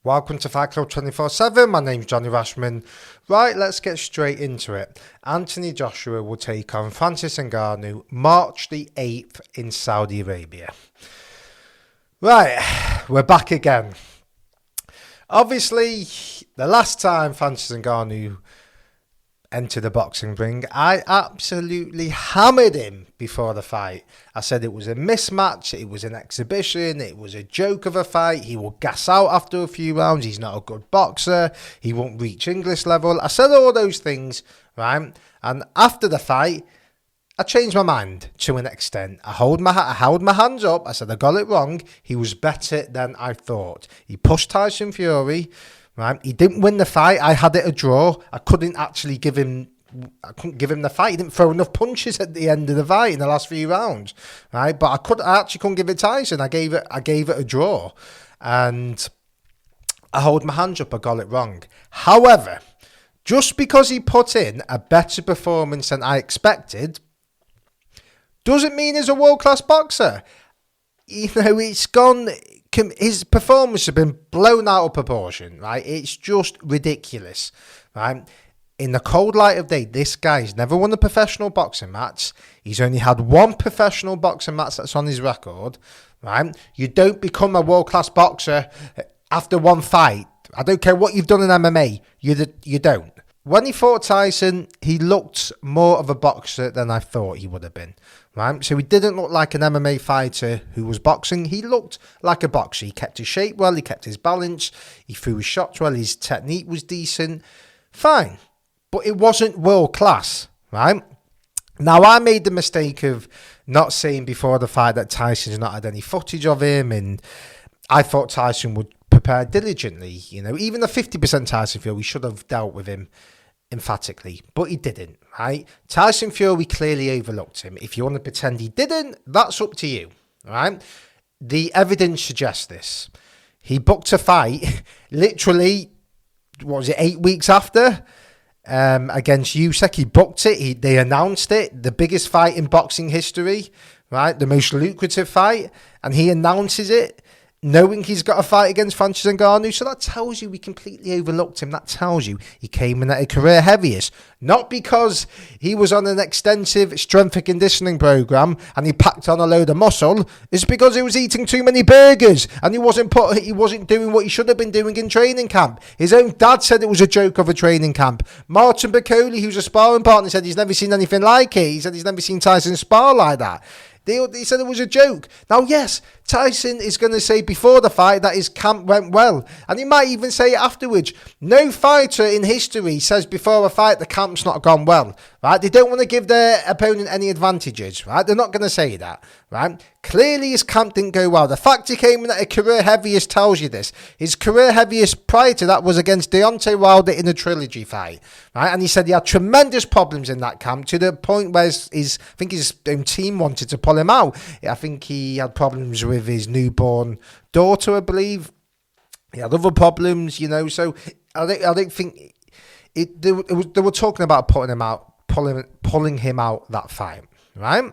Welcome to Fight Club 24/7. My name's Johnny Rashman. Right, let's get straight into it. Anthony Joshua will take on Francis Ngannou March the 8th in Saudi Arabia. Right, we're back again. Obviously, the last time Francis Ngannou entered the boxing ring, I absolutely hammered him before the fight. I said it was a mismatch, it was an exhibition, it was a joke of a fight. He will gas out after a few rounds. He's not a good boxer. He won't reach English level. I said all those things, right? And after the fight, I changed my mind to an extent. I held my hands up. I said I got it wrong. He was better than I thought. He pushed Tyson Fury. Right, he didn't win the fight. I had it a draw. I couldn't give him the fight. He didn't throw enough punches at the end of the fight in the last few rounds. Right, but I actually couldn't give it Tyson. I gave it a draw, and I hold my hands up. I got it wrong. However, just because he put in a better performance than I expected, doesn't mean he's a world-class boxer. You know, his performance has been blown out of proportion, right? It's just ridiculous, right? In the cold light of day, this guy's never won a professional boxing match. He's only had one professional boxing match that's on his record, right? You don't become a world-class boxer after one fight. I don't care what you've done in MMA, you don't. When he fought Tyson, he looked more of a boxer than I thought he would have been, right? So he didn't look like an MMA fighter who was boxing. He looked like a boxer. He kept his shape well. He kept his balance. He threw his shots well. His technique was decent. Fine. But it wasn't world class, right? Now, I made the mistake of not saying before the fight that Tyson's not had any footage of him, and I thought Tyson would prepare diligently. You know, even the 50% Tyson Fury, we should have dealt with him emphatically, but he didn't, right? Tyson Fury clearly overlooked him. If you want to pretend he didn't, that's up to you, right? The evidence suggests this. He booked a fight literally, 8 weeks after against Usyk. He booked it. They announced it, the biggest fight in boxing history, right? The most lucrative fight, and he announces it knowing he's got a fight against Francis Ngannou. So that tells you we completely overlooked him. That tells you he came in at a career heaviest. Not because he was on an extensive strength and conditioning program and he packed on a load of muscle. It's because he was eating too many burgers and he wasn't doing what he should have been doing in training camp. His own dad said it was a joke of a training camp. Martin Bakoli, who's a sparring partner, said he's never seen anything like it. He said he's never seen Tyson spar like that. They said it was a joke. Now, yes, Tyson is going to say before the fight that his camp went well. And he might even say it afterwards. No fighter in history says before a fight the camp's not gone well, right? They don't want to give their opponent any advantages, right? They're not going to say that, right? Clearly his camp didn't go well. The fact he came in at a career heaviest tells you this. His career heaviest prior to that was against Deontay Wilder in a trilogy fight, right? And he said he had tremendous problems in that camp to the point where I think his own team wanted to pull him out. I think he had problems with his newborn daughter, I believe. He had other problems, you know. So I don't think they were talking about pulling him out that fight, right?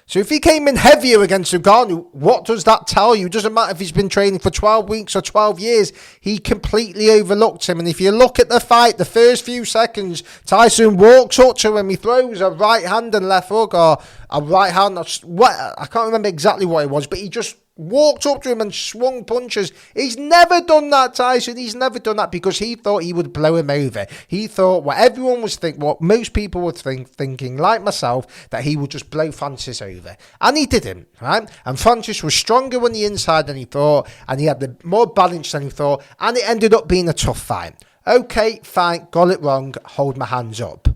So if he came in heavier against Ngannou, what does that tell you? It doesn't matter if he's been training for 12 weeks or 12 years. He completely overlooked him. And if you look at the fight, the first few seconds, Tyson walks up to him. He throws a right hand and left hook, or a right hand. I can't remember exactly what it was, but he just walked up to him and swung punches. He's never done that, Tyson. He's never done that because he thought he would blow him over. He thought what most people were thinking, like myself, that he would just blow Francis over. And he didn't, right? And Francis was stronger on the inside than he thought, and he had the more balance than he thought, and it ended up being a tough fight. Okay, fine, got it wrong, hold my hands up.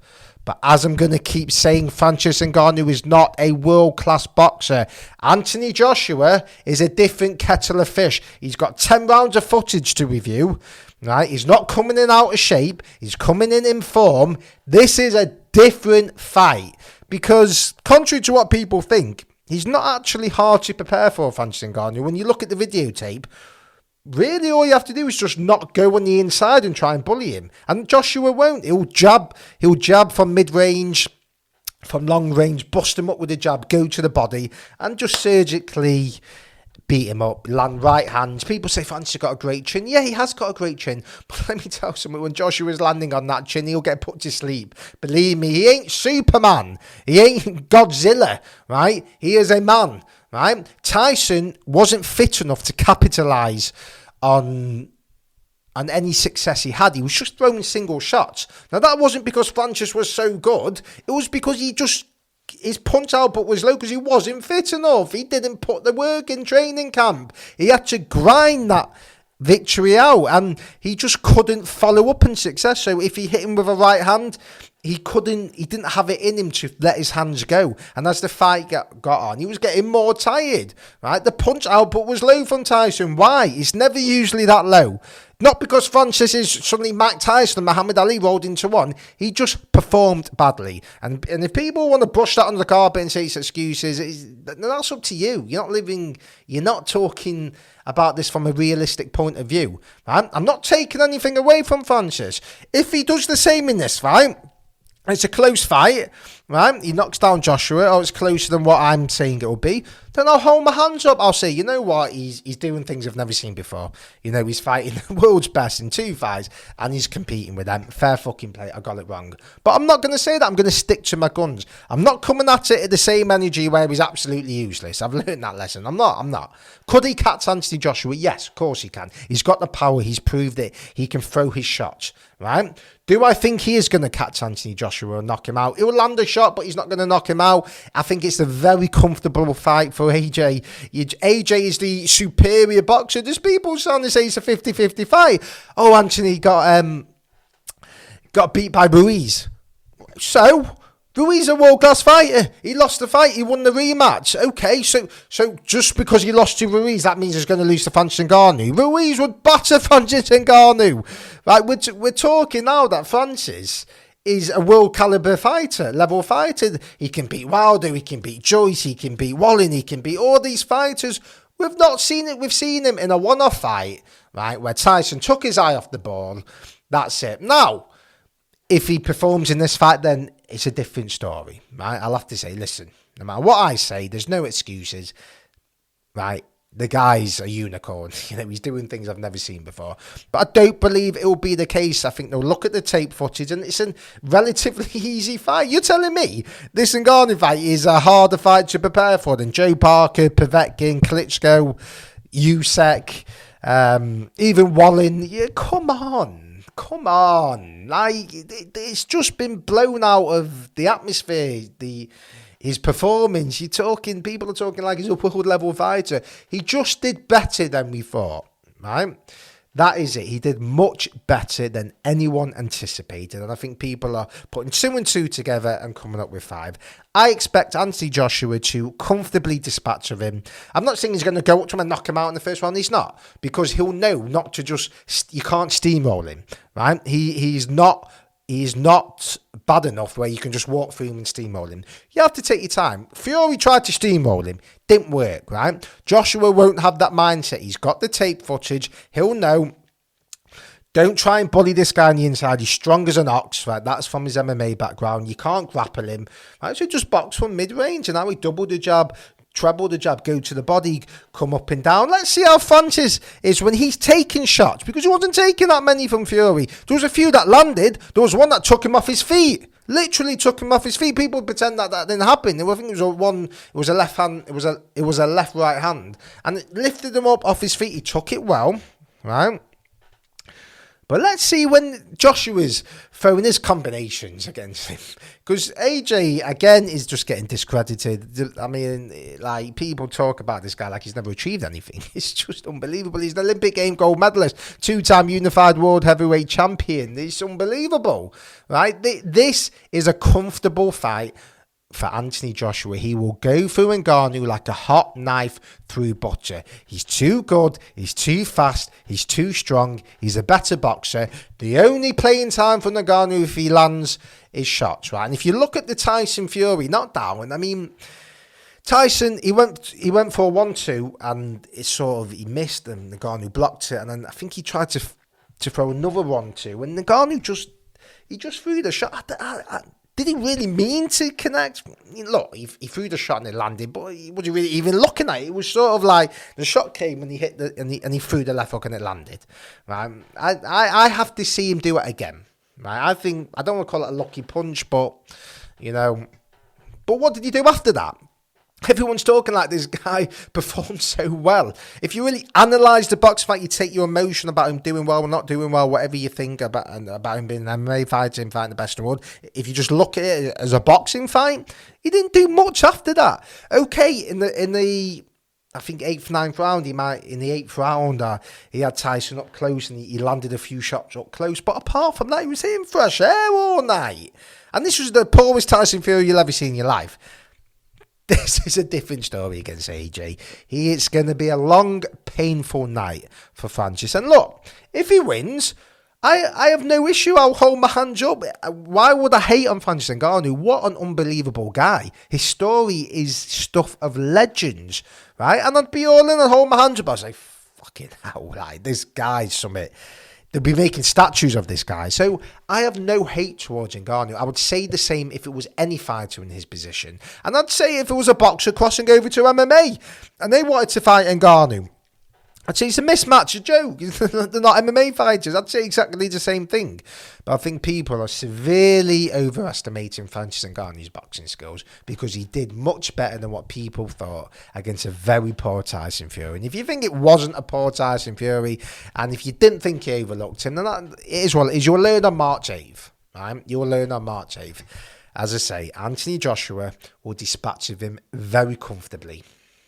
But as I'm going to keep saying, Francis Ngannou is not a world-class boxer. Anthony Joshua is a different kettle of fish. He's got 10 rounds of footage to review. Right? He's not coming in out of shape. He's coming in form. This is a different fight. Because contrary to what people think, he's not actually hard to prepare for, Francis Ngannou. When you look at the videotape, really all you have to do is just not go on the inside and try and bully him. And Joshua won't. He'll jab from mid-range, from long range, bust him up with a jab, go to the body, and just surgically beat him up, land right hands. People say Francis got a great chin. Yeah, he has got a great chin. But let me tell you something, when Joshua's landing on that chin, he'll get put to sleep. Believe me, he ain't Superman. He ain't Godzilla, right? He is a man, right? Tyson wasn't fit enough to capitalise on any success he had. He was just throwing single shots. Now, that wasn't because Francis was so good. It was because his punch output was low because he wasn't fit enough. He didn't put the work in training camp. He had to grind that victory out, and he just couldn't follow up in success. So if he hit him with a right hand, he didn't have it in him to let his hands go. And as the fight got on, he was getting more tired, right? The punch output was low from Tyson. Why? It's never usually that low. Not because Francis is suddenly Mike Tyson and Muhammad Ali rolled into one. He just performed badly. And if people want to brush that under the carpet and say it's excuses, that's up to you. You're not talking about this from a realistic point of view. Right? I'm not taking anything away from Francis. If he does the same in this fight, it's a close fight, right? He knocks down Joshua, or it's closer than what I'm saying it will be. Then I'll hold my hands up. I'll say, you know what? He's doing things I've never seen before. He's fighting the world's best in 2 fights, and he's competing with them. Fair fucking play. I got it wrong. But I'm not going to say that. I'm going to stick to my guns. I'm not coming at it at the same energy where he's absolutely useless. I've learned that lesson. I'm not. Could he catch Anthony Joshua? Yes, of course he can. He's got the power. He's proved it. He can throw his shots, right? Do I think he is going to catch Anthony Joshua and knock him out? He'll land a shot, but he's not going to knock him out. I think it's a very comfortable fight for AJ. AJ is the superior boxer. There's people trying to say it's a 50-50 fight. Oh, Anthony got beat by Ruiz. So, Ruiz is a world-class fighter. He lost the fight. He won the rematch. Okay, so just because he lost to Ruiz, that means he's going to lose to Francis Ngannou. Ruiz would batter Francis Ngannou. Right, we're talking now that Francis is a world-caliber fighter, level fighter. He can beat Wilder, he can beat Joyce, he can beat Wallin, he can beat all these fighters. We've not seen it. We've seen him in a one-off fight, right, where Tyson took his eye off the ball. That's it. Now, if he performs in this fight, then it's a different story, right? I'll have to say, listen, no matter what I say, there's no excuses, right? The guy's a unicorn. He's doing things I've never seen before. But I don't believe it will be the case. I think they'll look at the tape footage and it's a relatively easy fight. You're telling me this Ngannou fight is a harder fight to prepare for than Joe Parker, Povetkin, Klitschko, Usyk, even Wallin? Yeah, come on. Like, it's just been blown out of the atmosphere. His performance, people are talking like he's a world level fighter. He just did better than we thought, right? That is it. He did much better than anyone anticipated. And I think people are putting 2 and 2 together and coming up with 5. I expect Anthony Joshua to comfortably dispatch of him. I'm not saying he's going to go up to him and knock him out in the first round. He's not. Because he'll know not to you can't steamroll him, right? He's not bad enough where you can just walk through him and steamroll him. You have to take your time. Fury tried to steamroll him. Didn't work, right? Joshua won't have that mindset. He's got the tape footage. He'll know. Don't try and bully this guy on the inside. He's strong as an ox, right? That's from his MMA background. You can't grapple him, right? So just box from mid-range. And now he double the jab, treble the jab, go to the body, come up and down. Let's see how Francis is when he's taking shots, because he wasn't taking that many from Fury. There was a few that landed. There was one that took him off his feet. Literally took him off his feet. People pretend that didn't happen. I think it was a left hand. It was a left right hand, and it lifted him up off his feet. He took it well, right? But let's see when Joshua's throwing his combinations against him. Because AJ, again, is just getting discredited. I mean, like, people talk about this guy like he's never achieved anything. It's just unbelievable. He's an Olympic game gold medalist, 2-time unified world heavyweight champion. It's unbelievable, right? This is a comfortable fight for Anthony Joshua. He will go through Ngannou like a hot knife through butter. He's too good, he's too fast, he's too strong, he's a better boxer. The only playing time for Ngannou if he lands is shots, right? And if you look at the Tyson Fury knockdown, I mean, Tyson, he went for a 1-2 and he missed and Ngannou blocked it, and then I think he tried to throw another 1-2 and Ngannou just threw the shot. Did he really mean to connect? Look, he threw the shot and it landed, but was he really even looking at it? It was sort of like the shot came and he hit and he threw the left hook and it landed. Right? I have to see him do it again. Right? I don't want to call it a lucky punch, but but what did he do after that? Everyone's talking like this guy performed so well. If you really analyse the box fight, you take your emotion about him doing well or not doing well, whatever you think about him being an MMA fighter, him fighting the best in the world. If you just look at it as a boxing fight, he didn't do much after that. Okay, in the I think 8th, 9th round, in the 8th round, he had Tyson up close and he landed a few shots up close. But apart from that, he was hitting fresh air all night. And this was the poorest Tyson Fury you'll ever see in your life. This is a different story against AJ. It's going to be a long, painful night for Francis. And look, if he wins, I have no issue. I'll hold my hands up. Why would I hate on Francis Ngannou? What an unbelievable guy. His story is stuff of legends, right? And I'd be all in and hold my hands up. I was like, fucking hell, like, this guy's something. They'll be making statues of this guy. So I have no hate towards Ngannou. I would say the same if it was any fighter in his position. And I'd say if it was a boxer crossing over to MMA and they wanted to fight Ngannou, I'd say it's a mismatch, a joke. They're not MMA fighters. I'd say exactly the same thing. But I think people are severely overestimating Francis Ngannou's boxing skills because he did much better than what people thought against a very poor Tyson Fury. And if you think it wasn't a poor Tyson Fury, and if you didn't think he overlooked him, then it is what it is. You'll learn on March 8th. Right? You'll learn on March 8th. As I say, Anthony Joshua will dispatch of him very comfortably.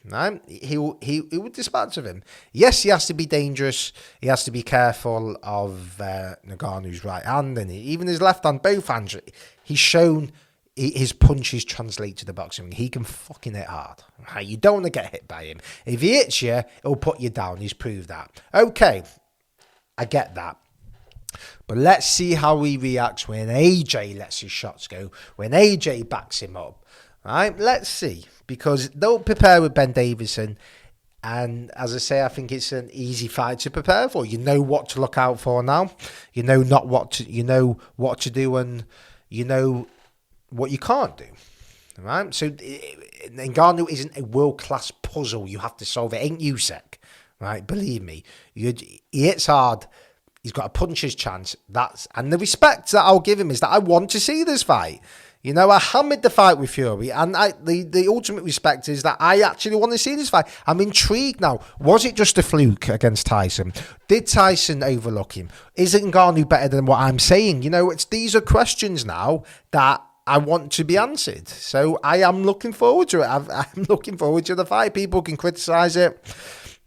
Right? He would dispatch of him. Yes, he has to be dangerous. He has to be careful of Ngannou's right hand and even his left hand, both hands. He's shown his punches translate to the boxing ring. He can fucking hit hard. Right? You don't want to get hit by him. If he hits you, it'll put you down. He's proved that. Okay, I get that. But let's see how he reacts when AJ lets his shots go, when AJ backs him up. Right? Let's see. Because they'll prepare with Ben Davison. And as I say, I think it's an easy fight to prepare for. You know what to look out for now. You know what to do, and you know what you can't do. Right? So Ngannou isn't a world-class puzzle you have to solve. It ain't Usyk. Right? Believe me. He hits hard. He's got a puncher's chance. And the respect that I'll give him is that I want to see this fight. You know, I hammered the fight with Fury, and the ultimate respect is that I actually want to see this fight. I'm intrigued now. Was it just a fluke against Tyson? Did Tyson overlook him? Is Ngannou better than what I'm saying? You know, these are questions now that I want to be answered. So I am looking forward to it. I'm looking forward to the fight. People can criticise it.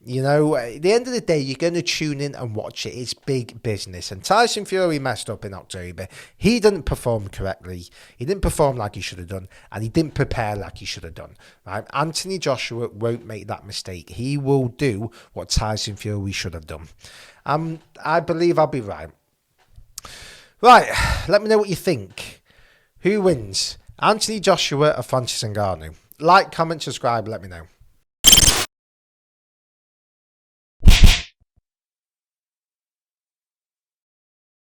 You know, at the end of the day, you're going to tune in and watch it. It's big business. And Tyson Fury messed up in October. He didn't perform correctly. He didn't perform like he should have done. And he didn't prepare like he should have done. Right? Anthony Joshua won't make that mistake. He will do what Tyson Fury should have done. I believe I'll be right. Right, let me know what you think. Who wins? Anthony Joshua or Francis Ngannou? Like, comment, subscribe, let me know.